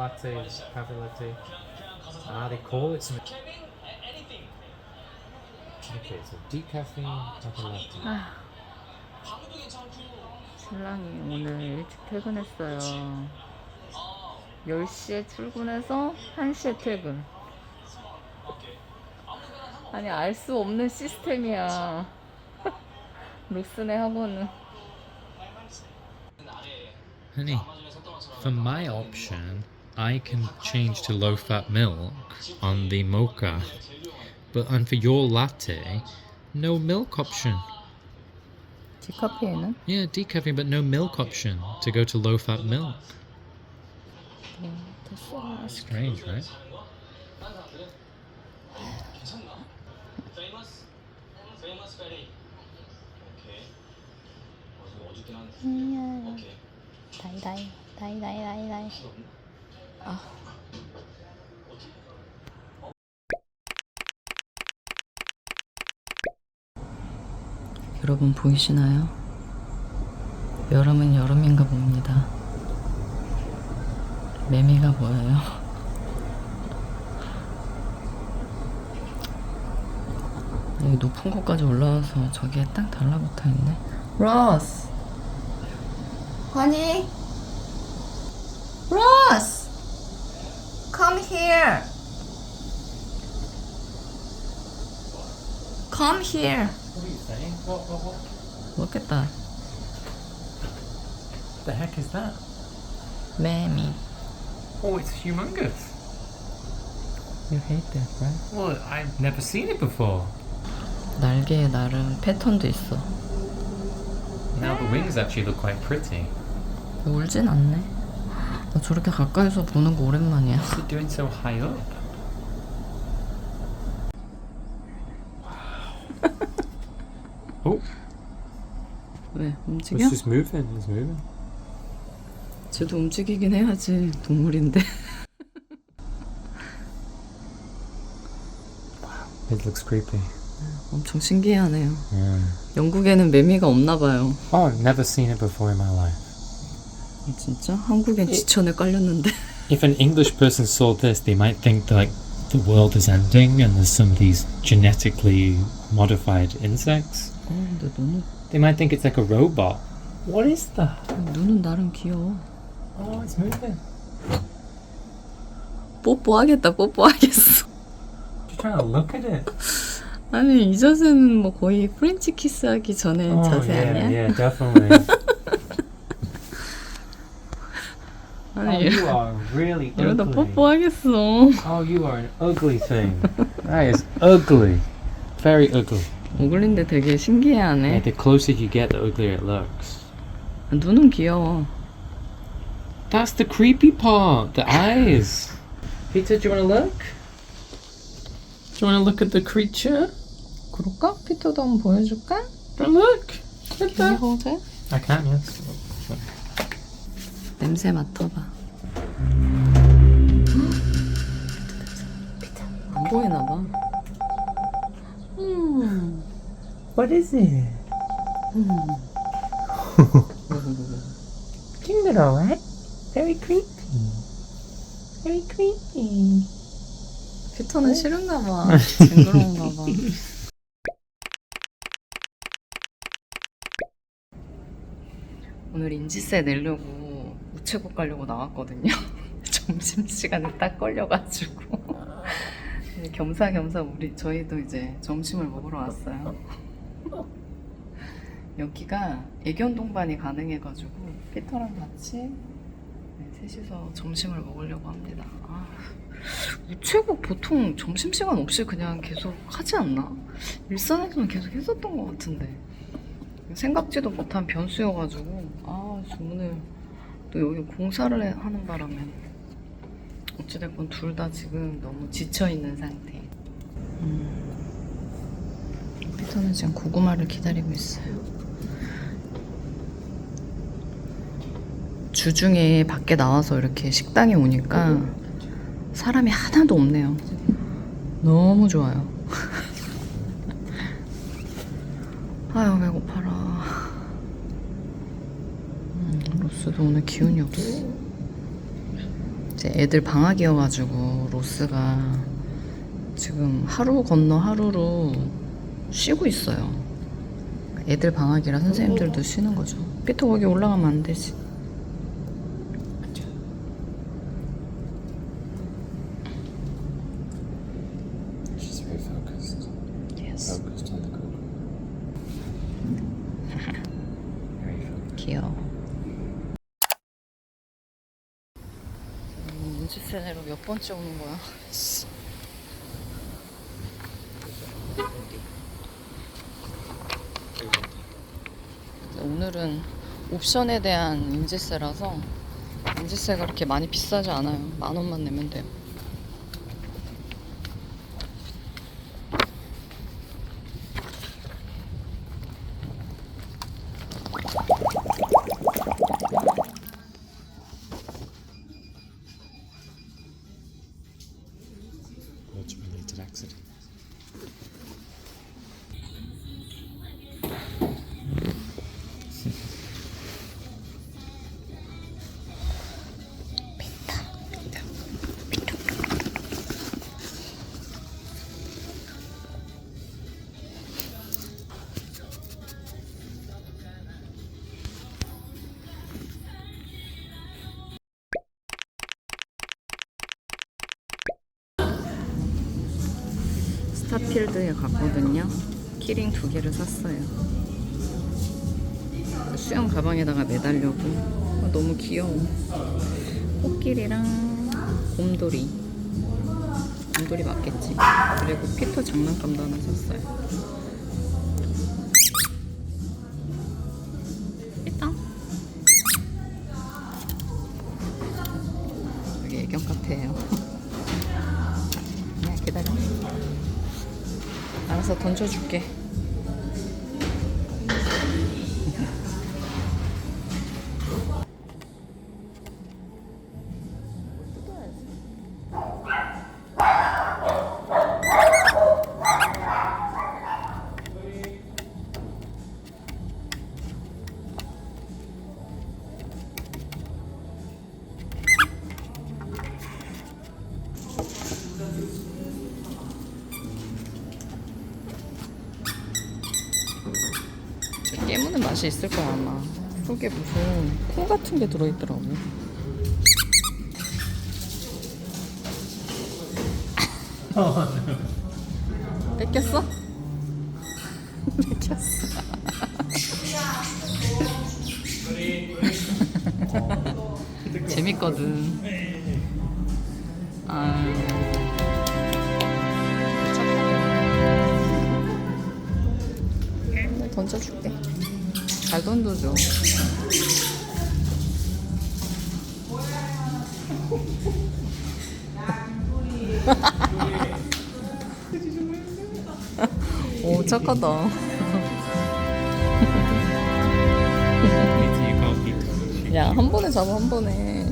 latte, cafe latte. Ah, they call it something. Okay, so decaffeine cafe latte. 아, 신랑이 오늘 일찍 퇴근했어요. 10시에 출근해서 1시에 퇴근. 아니, 알 수 없는 시스템이야. 로스네 학원은. Honey, for my option, I can change to low-fat milk on the mocha, but for your latte, no milk option. 디카페인은? Yeah, decaffeine, but no milk option to go to low-fat milk. 됐어. Strange, right? 다이. 아. 여러분 보이시나요? 여름은 여름인가 봅니다. 매미가 보여요. 여기 높은 곳까지 올라와서 저기에 딱 달라붙어 있네. 로스! Honey? Ross! Come here! Come here! What are you saying? What? Look at that. The heck is that? 매미. Oh, it's humongous. You hate that, right? Well, I've never seen it before. 날개에 나름 패턴도 있어. Now the wings actually look quite pretty. 울진 않네. 나 저렇게 가까이서 보는 거 오랜만이야. What's it doing so high up? Oh, 왜 움직여? it's just moving. It's moving. 쟤도 움직이긴 해야지. 동물인데. It looks creepy. 엄청 신기하네요. Yeah. 영국에는 매미가 없나 봐요. Oh, I've never seen it before in my life. 진짜? 한국엔 지천에 깔렸는데. If an English person saw this, they might think that, like, the world is ending and there's some of these genetically modified insects. 근데 너는 They might think it's like a robot. What is that? 눈은 나름 귀여워. Oh, it's moving. 뽀뽀하겠다. 뽀뽀하겠어. You're trying to look at it. 아니 이 자세는 뭐 거의 프렌치 키스하기 전에 자세 아니야? yeah, definitely. Oh, 아니 you are really 이러다 ugly. 뽀뽀하겠어. Oh, you are an ugly thing. That is ugly. Very ugly. 오글린데 되게 신기해하네. Yeah, the closer you get, the uglier it looks. 눈은 귀여워. That's the creepy part. The eyes. Peter, do you want to look? Do you want to look at the creature? 그럴까? 피터도 한번 보여줄까? Look. Look at Can you that. hold it? I can, yes. 냄새 맡아봐. 안 보이나봐. What is it? Isn't it alright? Very creepy. Very creepy. 피터는 싫은가봐. 징그러운가봐. 오늘 인지세 내려고 우체국 가려고 나왔거든요. 점심시간에 딱 걸려가지고 겸사겸사 저희도 이제 점심을 먹으러 왔어요. 여기가 애견 동반이 가능해가지고 피터랑 같이 셋이서 점심을 먹으려고 합니다. 우체국 보통 점심시간 없이 그냥 계속 하지 않나? 일산에서는 계속 했었던 것 같은데 생각지도 못한 변수여가지고 오늘 또 여기 공사를 하는 바람에 어찌됐건 둘 다 지금 너무 지쳐있는 상태. 피터는 지금 고구마를 기다리고 있어요. 주중에 밖에 나와서 이렇게 식당에 오니까 사람이 하나도 없네요. 너무 좋아요. 아유 배고파라. 로스도 오늘 기운이 없어. 이제 애들 방학이어가지고 로스가 지금 하루 건너 하루로 쉬고 있어요. 애들 방학이라 선생님들도 쉬는 거죠. 피터 거기 올라가면 안 되지. She's very focused. Yes. Focused on the cook. Very focused. 귀여워. 문지세네로 몇 번째 오는 거야? 오늘은 옵션에 대한 인지세라서 인지세가 그렇게 많이 비싸지 않아요. 10,000원만 내면 돼요. Related accident. 스타필드에 갔거든요. 키링 2개를 샀어요. 수영 가방에다가 매달려고. 너무 귀여워. 코끼리랑 곰돌이. 곰돌이 맞겠지. 그리고 피터 장난감도 하나 샀어요. 일단 여기 애견 카페예요. 네, 기다려. 알아서 던져줄게. 깨무는 맛이 있을 거야 아마. 속에 무슨 콩 같은 게 들어있더라고. 뺏겼어? 뺏겼어. 재밌거든. 아. 던져줄게. 잘 던져줘. 오, 착하다. 야, 한 번에 잡아, 한 번에.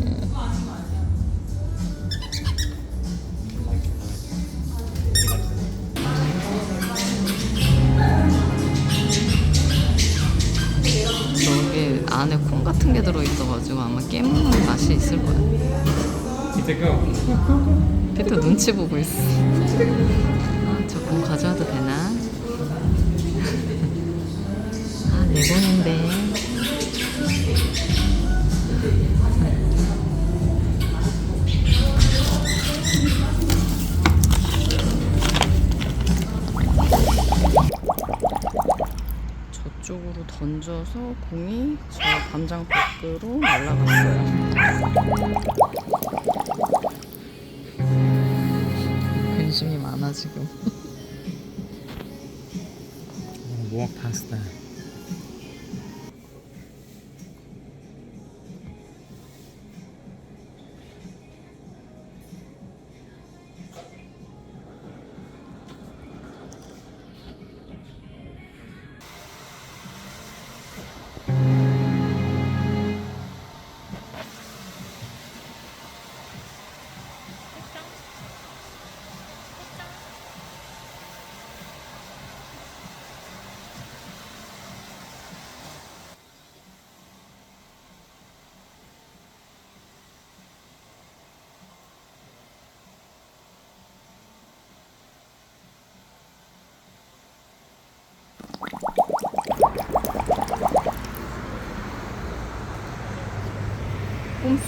저게 안에 콩 같은 게 들어있어가지고 아마 깨무는 맛이 있을 거야. 피터 눈치 보고 있어. 아, 저 공 가져와도 되나? 아, 내 공인데. 저쪽으로 던져서 공이 저 담장 밖으로 날아갔어요. 관심이 많아 지금. Walk past there.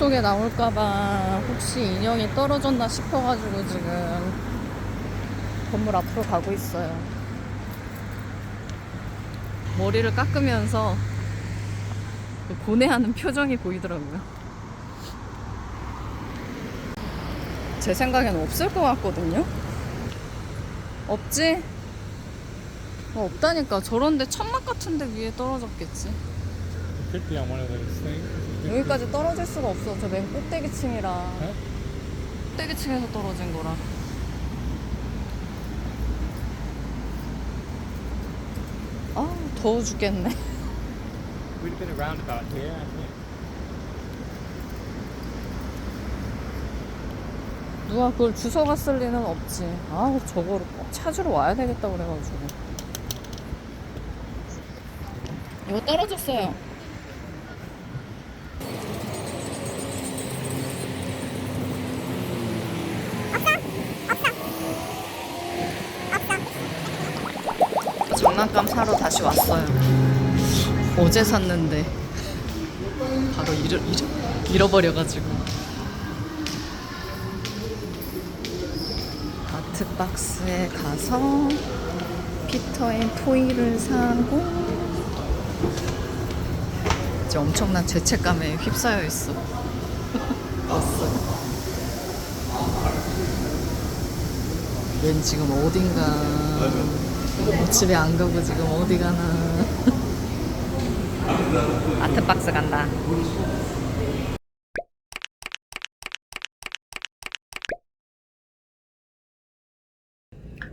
속에 나올까봐 혹시 인형이 떨어졌나 싶어가지고 지금 건물 앞으로 가고 있어요. 머리를 깎으면서 고뇌하는 표정이 보이더라고요. 제 생각에는 없을 것 같거든요. 없지? 없다니까. 저런데 천막 같은데 위에 떨어졌겠지. Could be on one of those things. 여기까지 떨어질 수가 없어. 저 맨 꼭대기층이라. 네? 꼭대기층에서 떨어진 거라. 아, 더워 죽겠네. We'd have been around about here, I think. 누가 그걸 주워갔을 리는 없지. 아, 저거를 꼭 찾으러 와야 되겠다 그래가지고. 이거 떨어졌어요. 장난감 사러 다시 왔어요. 어제 샀는데 바로 잃어버려가지고. 아트박스에 가서 피터 앤 토이를 사고 이제 엄청난 죄책감에 휩싸여 있어. 왔어요. 왠 지금 어딘가 집에 안 가고 지금 어디 가나. 아트박스 간다.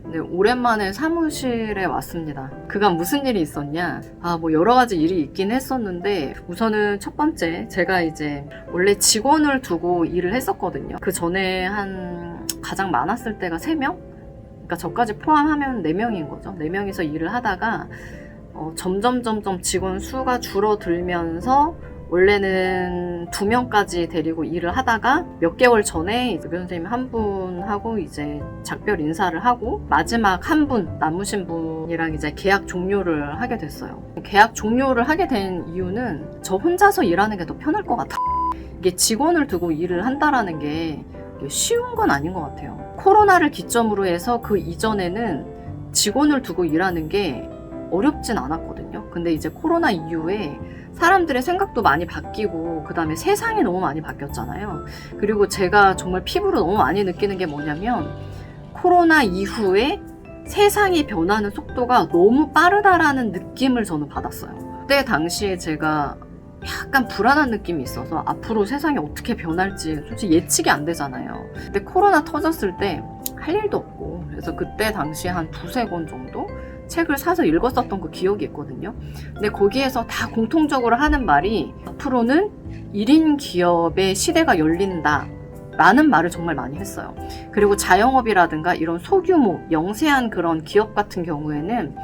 네, 오랜만에 사무실에 왔습니다. 그간 무슨 일이 있었냐? 뭐 여러 가지 일이 있긴 했었는데 우선은 첫 번째, 제가 이제 원래 직원을 두고 일을 했었거든요. 그 전에 한 가장 많았을 때가 3명? 그러니까 저까지 포함하면 4명인 거죠. 4명이서 일을 하다가 점점 직원 수가 줄어들면서 원래는 2명까지 데리고 일을 하다가 몇 개월 전에 이제 선생님 한 분하고 이제 작별 인사를 하고 마지막 한 분 남으신 분이랑 이제 계약 종료를 하게 됐어요. 계약 종료를 하게 된 이유는 저 혼자서 일하는 게 더 편할 것 같아요. 이게 직원을 두고 일을 한다라는 게 쉬운 건 아닌 것 같아요. 코로나를 기점으로 해서 그 이전에는 직원을 두고 일하는 게 어렵진 않았거든요. 근데 이제 코로나 이후에 사람들의 생각도 많이 바뀌고 그 다음에 세상이 너무 많이 바뀌었잖아요. 그리고 제가 정말 피부로 너무 많이 느끼는 게 뭐냐면 코로나 이후에 세상이 변하는 속도가 너무 빠르다라는 느낌을 저는 받았어요. 그때 당시에 제가 약간 불안한 느낌이 있어서 앞으로 세상이 어떻게 변할지 솔직히 예측이 안 되잖아요. 근데 코로나 터졌을 때 할 일도 없고 그래서 그때 당시에 한 2-3권 정도 책을 사서 읽었었던 그 기억이 있거든요. 근데 거기에서 다 공통적으로 하는 말이 앞으로는 1인 기업의 시대가 열린다 라는 말을 정말 많이 했어요. 그리고 자영업이라든가 이런 소규모 영세한 그런 기업 같은 경우에는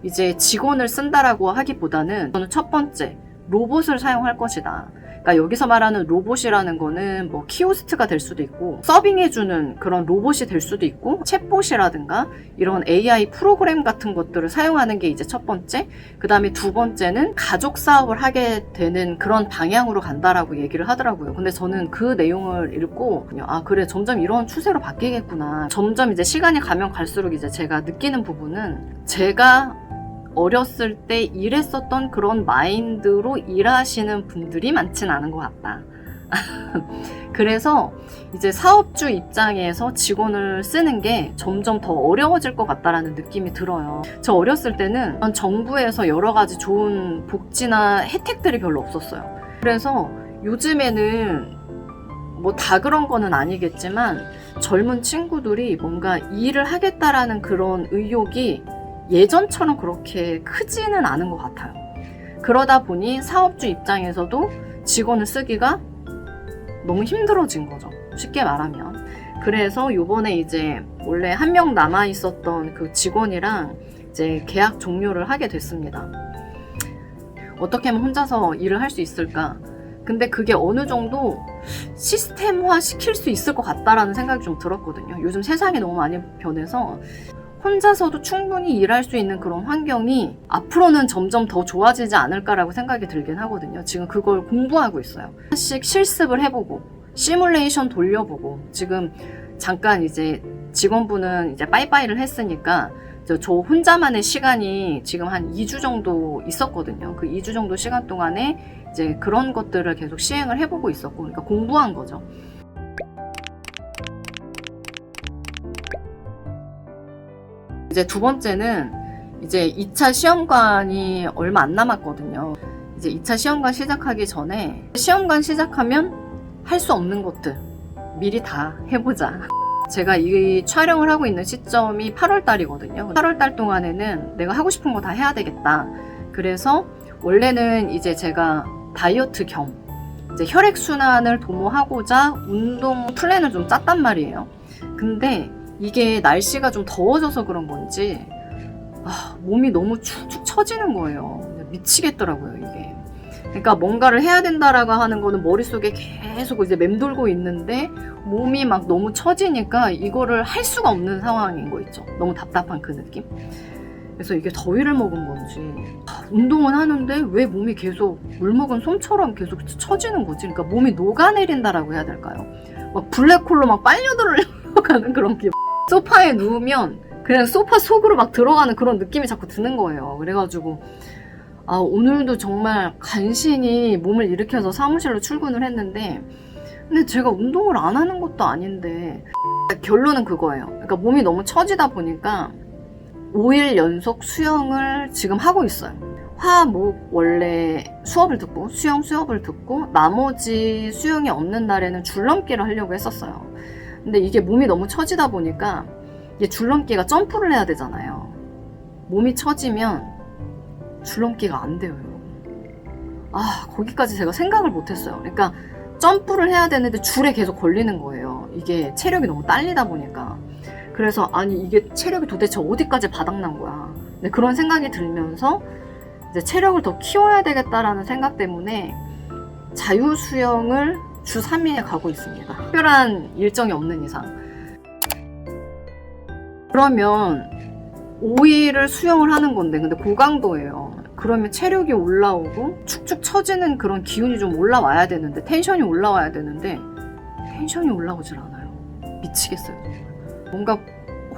이제 직원을 쓴다라고 하기보다는 저는 첫 번째 로봇을 사용할 것이다. 그러니까 여기서 말하는 로봇이라는 거는 뭐 키오스트가 될 수도 있고 서빙해주는 그런 로봇이 될 수도 있고 챗봇이라든가 이런 AI 프로그램 같은 것들을 사용하는 게 이제 첫 번째. 그 다음에 두 번째는 가족 사업을 하게 되는 그런 방향으로 간다라고 얘기를 하더라고요. 근데 저는 그 내용을 읽고 그래 점점 이런 추세로 바뀌겠구나. 점점 이제 시간이 가면 갈수록 이제 제가 느끼는 부분은 제가 어렸을 때 일했었던 그런 마인드로 일하시는 분들이 많진 않은 것 같다. 그래서 이제 사업주 입장에서 직원을 쓰는 게 점점 더 어려워질 것 같다라는 느낌이 들어요. 저 어렸을 때는 정부에서 여러 가지 좋은 복지나 혜택들이 별로 없었어요. 그래서 요즘에는 뭐 다 그런 거는 아니겠지만 젊은 친구들이 뭔가 일을 하겠다라는 그런 의욕이 예전처럼 그렇게 크지는 않은 것 같아요. 그러다 보니 사업주 입장에서도 직원을 쓰기가 너무 힘들어진 거죠. 쉽게 말하면. 그래서 요번에 이제 원래 1명 남아 있었던 그 직원이랑 이제 계약 종료를 하게 됐습니다. 어떻게 하면 혼자서 일을 할 수 있을까? 근데 그게 어느 정도 시스템화 시킬 수 있을 것 같다라는 생각이 좀 들었거든요. 요즘 세상이 너무 많이 변해서 혼자서도 충분히 일할 수 있는 그런 환경이 앞으로는 점점 더 좋아지지 않을까라고 생각이 들긴 하거든요. 지금 그걸 공부하고 있어요. 하나씩 실습을 해보고 시뮬레이션 돌려보고 지금 잠깐 이제 직원분은 이제 빠이빠이를 했으니까 저 혼자만의 시간이 지금 한 2주 정도 있었거든요. 그 2주 정도 시간 동안에 이제 그런 것들을 계속 시행을 해보고 있었고, 그러니까 공부한 거죠. 이제 두 번째는 이제 2차 시험관이 얼마 안 남았거든요. 이제 2차 시험관 시작하기 전에 시험관 시작하면 할 수 없는 것들 미리 다 해보자. 제가 이 촬영을 하고 있는 시점이 8월 달이거든요. 8월 달 동안에는 내가 하고 싶은 거 다 해야 되겠다. 그래서 원래는 이제 제가 다이어트 겸 이제 혈액순환을 도모하고자 운동 플랜을 좀 짰단 말이에요. 근데 이게 날씨가 좀 더워져서 그런 건지 몸이 너무 축축 처지는 거예요. 미치겠더라고요, 이게. 그러니까 뭔가를 해야 된다라고 하는 거는 머릿속에 계속 이제 맴돌고 있는데 몸이 막 너무 처지니까 이거를 할 수가 없는 상황인 거 있죠. 너무 답답한 그 느낌. 그래서 이게 더위를 먹은 건지 운동은 하는데 왜 몸이 계속 물 먹은 솜처럼 계속 처지는 거지. 그러니까 몸이 녹아내린다라고 해야 될까요? 막 블랙홀로 막 빨려 들어가는 그런 기분. 소파에 누우면 그냥 소파 속으로 막 들어가는 그런 느낌이 자꾸 드는 거예요. 그래가지고 오늘도 정말 간신히 몸을 일으켜서 사무실로 출근을 했는데, 근데 제가 운동을 안 하는 것도 아닌데 결론은 그거예요. 그러니까 몸이 너무 처지다 보니까 5일 연속 수영을 지금 하고 있어요. 화, 목 원래 수업을 듣고 수업을 듣고 나머지 수영이 없는 날에는 줄넘기를 하려고 했었어요. 근데 이게 몸이 너무 처지다 보니까 이게 줄넘기가 점프를 해야 되잖아요. 몸이 처지면 줄넘기가 안 돼요. 거기까지 제가 생각을 못했어요. 그러니까 점프를 해야 되는데 줄에 계속 걸리는 거예요. 이게 체력이 너무 딸리다 보니까. 그래서 아니 이게 체력이 도대체 어디까지 바닥난 거야. 근데 그런 생각이 들면서 이제 체력을 더 키워야 되겠다라는 생각 때문에 자유수영을 주 3일에 가고 있습니다. 특별한 일정이 없는 이상. 그러면 5일을 수영을 하는 건데 근데 고강도예요. 그러면 체력이 올라오고 축축 처지는 그런 기운이 좀 올라와야 되는데 텐션이 올라와야 되는데 텐션이 올라오질 않아요. 미치겠어요. 뭔가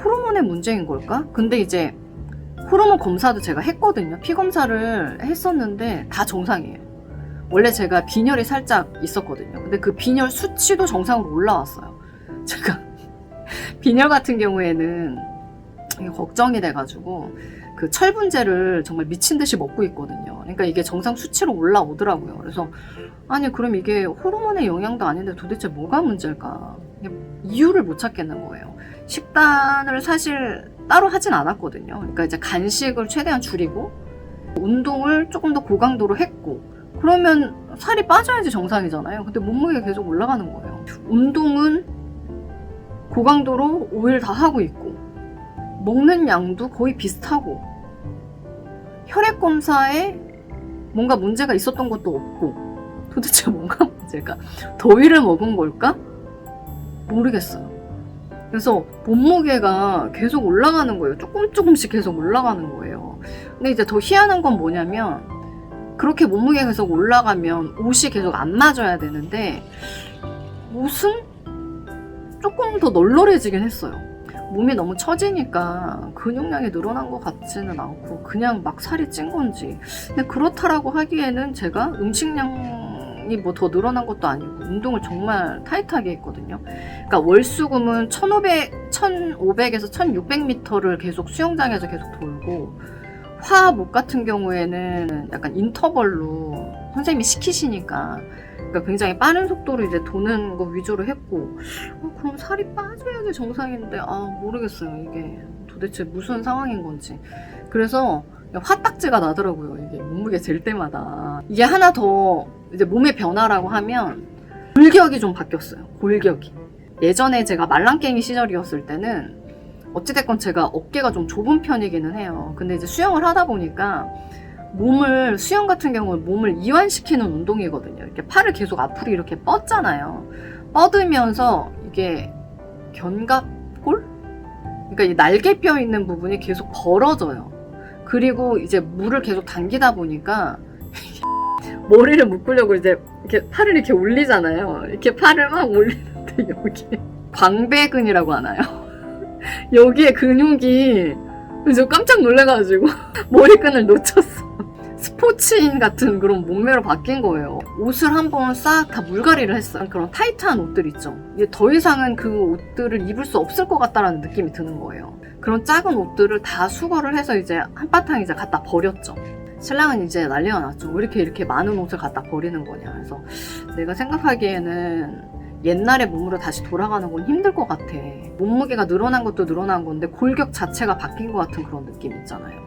호르몬의 문제인 걸까? 근데 이제 호르몬 검사도 제가 했거든요. 피 검사를 했었는데 다 정상이에요. 원래 제가 빈혈이 살짝 있었거든요. 근데 그 빈혈 수치도 정상으로 올라왔어요. 제가 빈혈 같은 경우에는 걱정이 돼가지고 그 철분제를 정말 미친 듯이 먹고 있거든요. 그러니까 이게 정상 수치로 올라오더라고요. 그래서 아니 그럼 이게 호르몬의 영향도 아닌데 도대체 뭐가 문제일까? 이유를 못 찾겠는 거예요. 식단을 사실 따로 하진 않았거든요. 그러니까 이제 간식을 최대한 줄이고 운동을 조금 더 고강도로 했고 그러면 살이 빠져야지 정상이잖아요. 근데 몸무게가 계속 올라가는 거예요. 운동은 고강도로 5일 다 하고 있고 먹는 양도 거의 비슷하고 혈액 검사에 뭔가 문제가 있었던 것도 없고 도대체 뭔가 문제가 더위를 먹은 걸까? 모르겠어요. 그래서 몸무게가 계속 올라가는 거예요. 조금씩 계속 올라가는 거예요. 근데 이제 더 희한한 건 뭐냐면 그렇게 몸무게가 계속 올라가면 옷이 계속 안 맞아야 되는데 옷은 조금 더 널널해지긴 했어요. 몸이 너무 처지니까 근육량이 늘어난 것 같지는 않고 그냥 막 살이 찐 건지. 근데 그렇다라고 하기에는 제가 음식량이 뭐 더 늘어난 것도 아니고 운동을 정말 타이트하게 했거든요. 그러니까 월수금은 1500에서 1600m를 계속 수영장에서 계속 돌고 화, 목 같은 경우에는 약간 인터벌로 선생님이 시키시니까 그러니까 굉장히 빠른 속도로 이제 도는 거 위주로 했고 그럼 살이 빠져야지 정상인데 모르겠어요. 이게 도대체 무슨 상황인 건지. 그래서 화딱지가 나더라고요. 이게 몸무게 잴 때마다. 이게 하나 더 이제 몸의 변화라고 하면 골격이 좀 바뀌었어요. 골격이. 예전에 제가 말랑깽이 시절이었을 때는 어찌됐건 제가 어깨가 좀 좁은 편이기는 해요. 근데 이제 수영을 하다 보니까 수영 같은 경우는 몸을 이완시키는 운동이거든요. 이렇게 팔을 계속 앞으로 이렇게 뻗잖아요. 뻗으면서 이게 견갑골? 그러니까 이 날개뼈 있는 부분이 계속 벌어져요. 그리고 이제 물을 계속 당기다 보니까 머리를 묶으려고 이제 이렇게 팔을 이렇게 올리잖아요. 이렇게 팔을 막 올리는데 여기에 광배근이라고 하나요? 여기에 근육이 저 깜짝 놀래가지고 머리끈을 놓쳤어. 스포츠인 같은 그런 몸매로 바뀐 거예요. 옷을 한번 싹 다 물갈이를 했어요. 그런 타이트한 옷들 있죠. 이제 더 이상은 그 옷들을 입을 수 없을 것 같다라는 느낌이 드는 거예요. 그런 작은 옷들을 다 수거를 해서 이제 한바탕 이제 갖다 버렸죠. 신랑은 이제 난리가 났죠. 왜 이렇게 많은 옷을 갖다 버리는 거냐. 그래서 내가 생각하기에는 옛날의 몸으로 다시 돌아가는 건 힘들 것 같아. 몸무게가 늘어난 것도 늘어난 건데 골격 자체가 바뀐 것 같은 그런 느낌 있잖아요.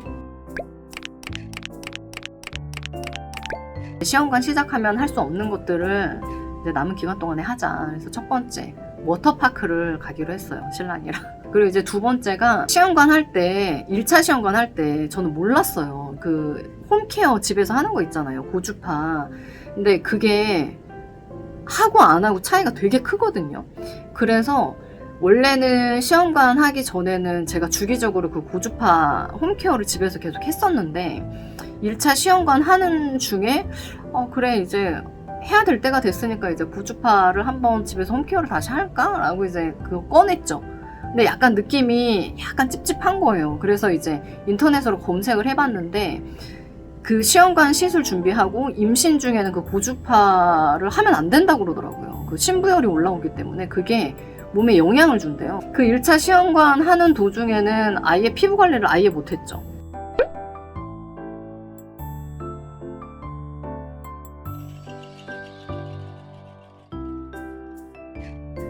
시험관 시작하면 할 수 없는 것들을 이제 남은 기간 동안에 하자. 그래서 첫 번째, 워터파크를 가기로 했어요, 신랑이랑. 그리고 이제 두 번째가 시험관 할 때, 1차 시험관 할 때 저는 몰랐어요. 그 홈케어 집에서 하는 거 있잖아요, 고주파. 근데 그게 하고 안 하고 차이가 되게 크거든요. 그래서 원래는 시험관 하기 전에는 제가 주기적으로 그 고주파 홈케어를 집에서 계속 했었는데 1차 시험관 하는 중에 그래 이제 해야 될 때가 됐으니까 이제 고주파를 한번 집에서 홈케어를 다시 할까? 라고 이제 그거 꺼냈죠. 근데 약간 느낌이 약간 찝찝한 거예요. 그래서 이제 인터넷으로 검색을 해봤는데 그 시험관 시술 준비하고 임신 중에는 그 고주파를 하면 안 된다고 그러더라고요. 그 신부열이 올라오기 때문에 그게 몸에 영향을 준대요. 그 1차 시험관 하는 도중에는 아예 피부 관리를 아예 못했죠.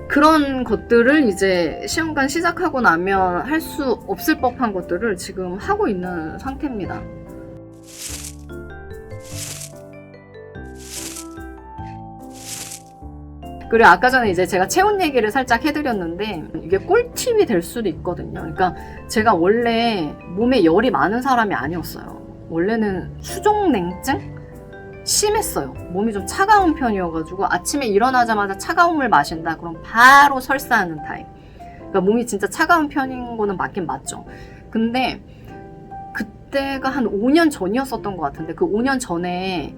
그런 것들을 이제 시험관 시작하고 나면 할 수 없을 법한 것들을 지금 하고 있는 상태입니다. 그리고 아까 전에 이제 제가 체온 얘기를 살짝 해드렸는데 이게 꿀팁이 될 수도 있거든요. 그러니까 제가 원래 몸에 열이 많은 사람이 아니었어요. 원래는 수족냉증? 심했어요. 몸이 좀 차가운 편이어가지고 아침에 일어나자마자 차가운 물 마신다? 그럼 바로 설사하는 타입. 그러니까 몸이 진짜 차가운 편인 거는 맞긴 맞죠. 근데 그때가 한 5년 전이었었던 것 같은데 그 5년 전에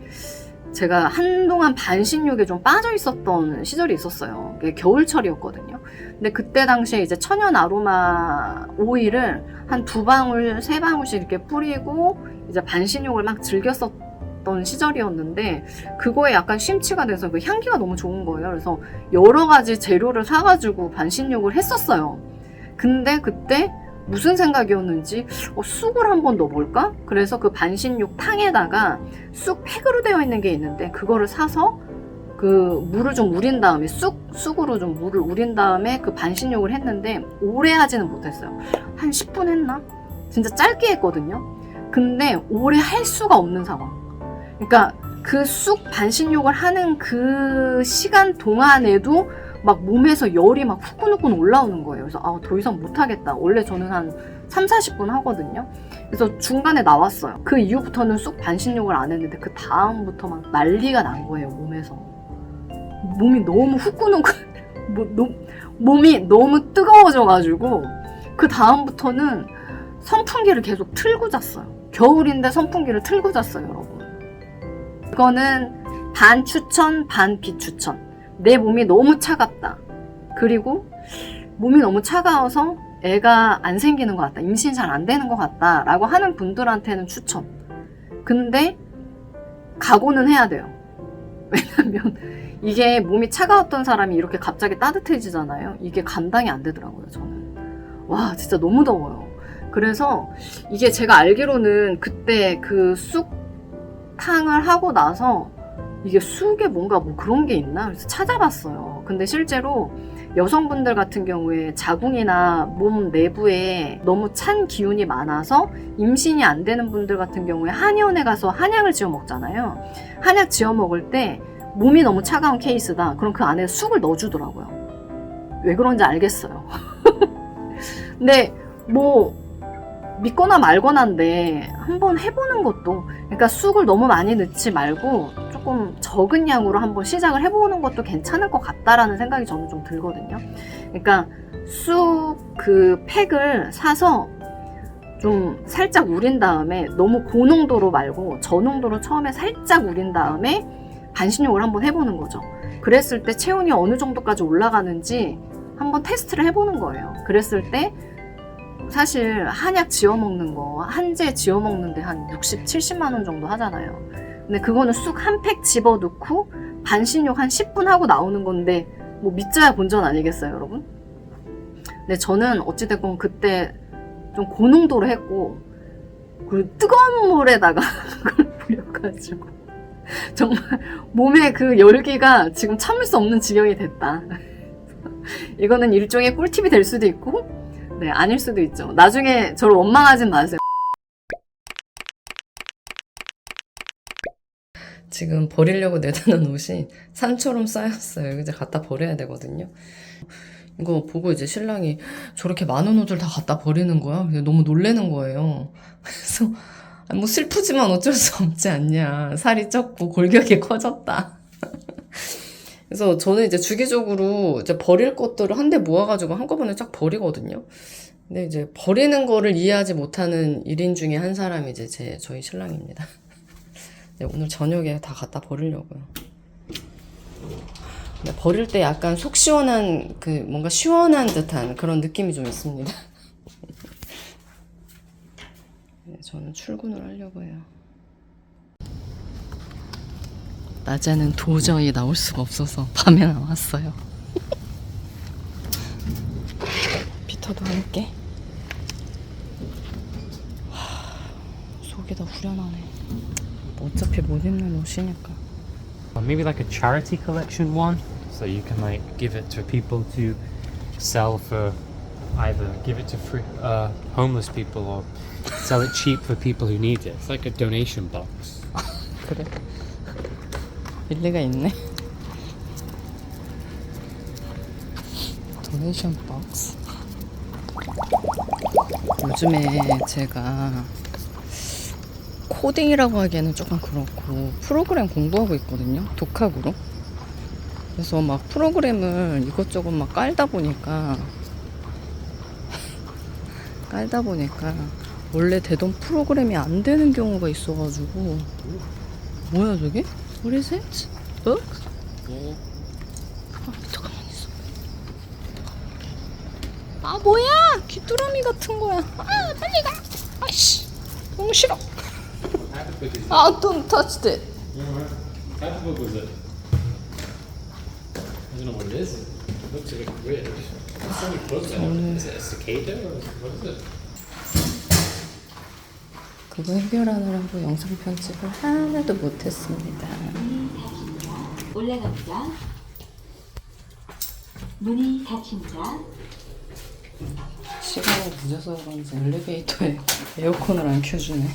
제가 한동안 반신욕에 좀 빠져 있었던 시절이 있었어요. 그게 겨울철이었거든요. 근데 그때 당시에 이제 천연 아로마 오일을 한 2방울, 3방울씩 이렇게 뿌리고 이제 반신욕을 막 즐겼었던 시절이었는데 그거에 약간 심취가 돼서 그 향기가 너무 좋은 거예요. 그래서 여러 가지 재료를 사가지고 반신욕을 했었어요. 근데 그때 무슨 생각이었는지 쑥을 한번 넣어볼까? 그래서 그 반신욕 탕에다가 쑥 팩으로 되어 있는 게 있는데 그거를 사서 그 물을 좀 우린 다음에 쑥으로 좀 물을 우린 다음에 그 반신욕을 했는데 오래 하지는 못했어요. 한 10분 했나? 진짜 짧게 했거든요. 근데 오래 할 수가 없는 상황. 그러니까 그 쑥 반신욕을 하는 그 시간 동안에도 막 몸에서 열이 막 후끈후끈 올라오는 거예요. 그래서 더 이상 못하겠다. 원래 저는 한 3-40분 하거든요. 그래서 중간에 나왔어요. 그 이후부터는 쑥 반신욕을 안 했는데 그 다음부터 막 난리가 난 거예요. 몸에서. 몸이 너무 후끈후끈 몸이 너무 뜨거워져가지고 그 다음부터는 선풍기를 계속 틀고 잤어요. 겨울인데 선풍기를 틀고 잤어요, 여러분. 이거는 반 추천, 반 비추천. 내 몸이 너무 차갑다. 그리고 몸이 너무 차가워서 애가 안 생기는 것 같다. 임신 잘 안 되는 것 같다. 라고 하는 분들한테는 추천. 근데 각오는 해야 돼요. 왜냐면 이게 몸이 차가웠던 사람이 이렇게 갑자기 따뜻해지잖아요. 이게 감당이 안 되더라고요, 저는. 와, 진짜 너무 더워요. 그래서 이게 제가 알기로는 그때 그 쑥탕을 하고 나서 이게 쑥에 뭔가 뭐 그런 게 있나? 그래서 찾아봤어요. 근데 실제로 여성분들 같은 경우에 자궁이나 몸 내부에 너무 찬 기운이 많아서 임신이 안 되는 분들 같은 경우에 한의원에 가서 한약을 지어 먹잖아요. 한약 지어 먹을 때 몸이 너무 차가운 케이스다. 그럼 그 안에 쑥을 넣어주더라고요. 왜 그런지 알겠어요. 근데 뭐 믿거나 말거나인데 한번 해보는 것도, 그러니까 쑥을 너무 많이 넣지 말고 조금 적은 양으로 한번 시작을 해보는 것도 괜찮을 것 같다라는 생각이 저는 좀 들거든요. 그러니까 쑥 그 팩을 사서 좀 살짝 우린 다음에 너무 고농도로 말고 저농도로 처음에 살짝 우린 다음에 반신욕을 한번 해보는 거죠. 그랬을 때 체온이 어느 정도까지 올라가는지 한번 테스트를 해보는 거예요. 그랬을 때 사실 한약 지어 먹는 거, 한제 지어 먹는데 한 60, 70만 원 정도 하잖아요. 근데 그거는 쑥 한 팩 집어 넣고 반신욕 한 10분 하고 나오는 건데 뭐 믿져야 본전 아니겠어요, 여러분? 근데 저는 어찌됐건 그때 좀 고농도로 했고 그리고 뜨거운 물에다가 그걸 뿌려가지고 정말 몸에 그 열기가 지금 참을 수 없는 지경이 됐다. 이거는 일종의 꿀팁이 될 수도 있고 네, 아닐 수도 있죠. 나중에 저를 원망하진 마세요. 지금 버리려고 내다 놓은 옷이 산처럼 쌓였어요. 이제 갖다 버려야 되거든요. 이거 보고 이제 신랑이 저렇게 많은 옷을 다 갖다 버리는 거야? 그래서 너무 놀래는 거예요. 그래서 뭐 슬프지만 어쩔 수 없지 않냐. 살이 쪘고 골격이 커졌다. 그래서 저는 이제 주기적으로 이제 버릴 것들을 한데 모아가지고 한꺼번에 쫙 버리거든요. 근데 이제 버리는 거를 이해하지 못하는 1인 중에 한 사람이 이제 저희 신랑입니다. 네, 오늘 저녁에 다 갖다 버리려고요. 근데 버릴 때 약간 속 시원한 그 뭔가 시원한 듯한 그런 느낌이 좀 있습니다. 네, 저는 출근을 하려고 해요. 낮에는 도저히 나올 수가 없어서 밤에 나왔어요. 피터도 함께. 속이 다 후련하네. 어차피 못 입는 옷이니까. Maybe like a charity collection one, so you can like give it to people to sell for either give it to free, homeless people or sell it cheap for people who need it. It's like a donation box. 그래. 일리가 있네. 도네이션 박스. 요즘에 제가 코딩이라고 하기에는 조금 그렇고 프로그램 공부하고 있거든요. 독학으로. 그래서 막 프로그램을 이것저것 막 깔다 보니까 원래 되던 프로그램이 안 되는 경우가 있어가지고 뭐야 저게? What is it? Book? 잠깐만 있어. 아 뭐야? 귀뚜라미 같은 거야. 아 빨리 가. 아이씨 너무 싫어. 아 don't touch it. How big was it? I don't know what it is. It looks a bit weird. It's only close to it. Is it a cicada or what is it? 그거 해결하느라고 영상 편집을 하나도 못했습니다. 올라갑니다. 문이 닫힙니다. 시간이 늦어서 그런지 엘리베이터에 에어컨을 안 켜주네.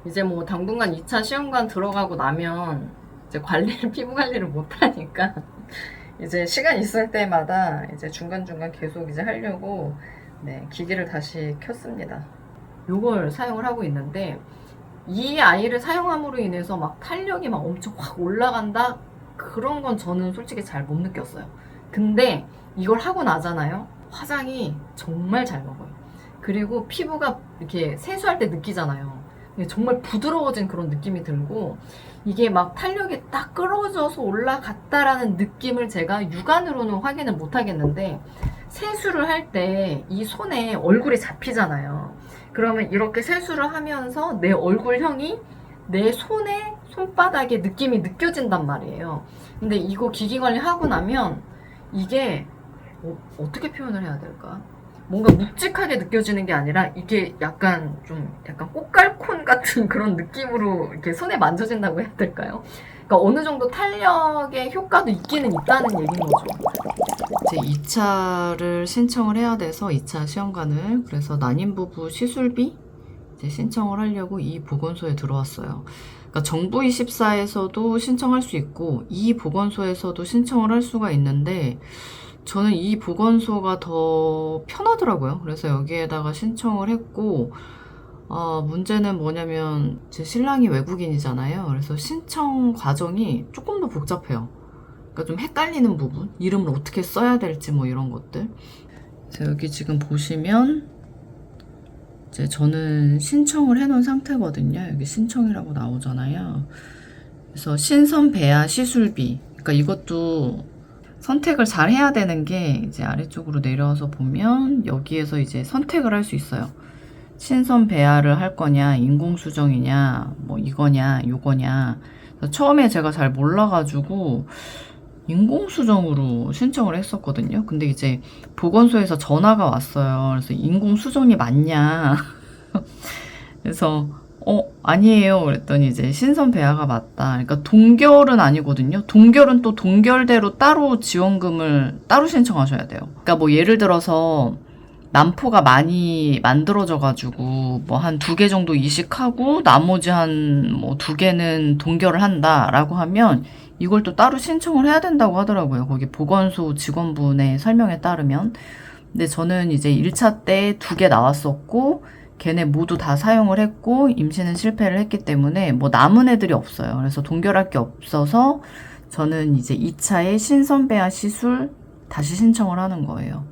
이제 뭐 당분간 2차 시험관 들어가고 나면 이제 피부 관리를 못 하니까 이제 시간 있을 때마다 이제 중간중간 계속 이제 하려고 네, 기기를 다시 켰습니다. 요걸 사용을 하고 있는데 이 아이를 사용함으로 인해서 막 탄력이 막 엄청 확 올라간다 그런 건 저는 솔직히 잘 못 느꼈어요. 근데 이걸 하고 나잖아요. 화장이 정말 잘 먹어요. 그리고 피부가 이렇게 세수할 때 느끼잖아요. 정말 부드러워진 그런 느낌이 들고 이게 막 탄력이 딱 끌어져서 올라갔다라는 느낌을 제가 육안으로는 확인을 못 하겠는데 세수를 할 때 이 손에 얼굴이 잡히잖아요. 그러면 이렇게 세수를 하면서 내 얼굴형이 내 손에 손바닥에 느낌이 느껴진단 말이에요. 근데 이거 기기 관리하고 나면 이게 어떻게 표현을 해야 될까? 뭔가 묵직하게 느껴지는 게 아니라 이게 약간 꽃갈콘 같은 그런 느낌으로 이렇게 손에 만져진다고 해야 될까요? 그러니까 어느 정도 탄력의 효과도 있기는 있다는 얘기인 거죠. 제 2차를 신청을 해야 돼서 2차 시험관을 그래서 난임부부 시술비 이제 신청을 하려고 이 보건소에 들어왔어요. 그러니까 정부24에서도 신청할 수 있고 이 보건소에서도 신청을 할 수가 있는데 저는 이 보건소가 더 편하더라고요. 그래서 여기에다가 신청을 했고 문제는 뭐냐면 제 신랑이 외국인이잖아요. 그래서 신청 과정이 조금 더 복잡해요. 그러니까 좀 헷갈리는 부분, 이름을 어떻게 써야 될지 뭐 이런 것들. 그래서 여기 지금 보시면 이제 저는 신청을 해놓은 상태거든요. 여기 신청이라고 나오잖아요. 그래서 신선 배아 시술비. 그러니까 이것도 선택을 잘 해야 되는 게 이제 아래쪽으로 내려와서 보면 여기에서 이제 선택을 할 수 있어요. 신선 배아를 할 거냐, 인공수정이냐, 뭐 이거냐, 요거냐. 처음에 제가 잘 몰라가지고 인공수정으로 신청을 했었거든요. 근데 이제 보건소에서 전화가 왔어요. 그래서 인공수정이 맞냐. 그래서 아니에요. 그랬더니 이제 신선 배아가 맞다. 그러니까 동결은 아니거든요. 동결은 또 동결대로 따로 지원금을 따로 신청하셔야 돼요. 그러니까 뭐 예를 들어서 난포가 많이 만들어져가지고 뭐 한 2개 정도 이식하고 나머지 한 뭐 2개는 동결을 한다라고 하면 이걸 또 따로 신청을 해야 된다고 하더라고요. 거기 보건소 직원분의 설명에 따르면. 근데 저는 이제 1차 때 2개 나왔었고 걔네 모두 다 사용을 했고 임신은 실패를 했기 때문에 뭐 남은 애들이 없어요. 그래서 동결할 게 없어서 저는 이제 2차에 신선배아 시술 다시 신청을 하는 거예요.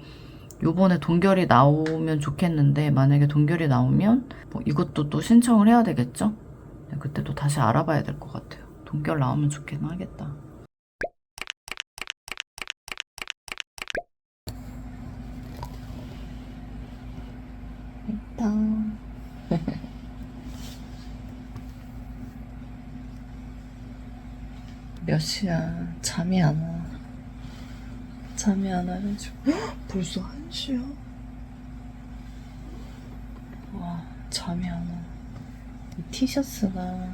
요번에 동결이 나오면 좋겠는데 만약에 동결이 나오면 뭐 이것도 또 신청을 해야 되겠죠? 그때 또 다시 알아봐야 될 것 같아요. 동결 나오면 좋긴 하겠다. 일단 몇 시야? 잠이 안 와. 잠이 안 와가지고 벌써 1시야? 와, 잠이 안 와. 이 티셔츠가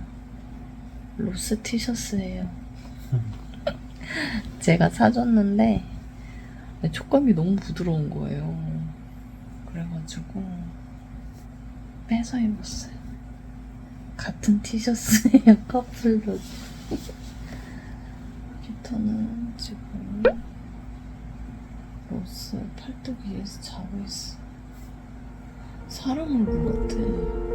로스 티셔츠예요. 제가 사줬는데 촉감이 너무 부드러운 거예요. 그래가지고 빼서 입었어요. 같은 티셔츠예요. 커플로. 피터는 지금 로스 팔뚝 위에서 자고 있어. 사람 얼굴 같아.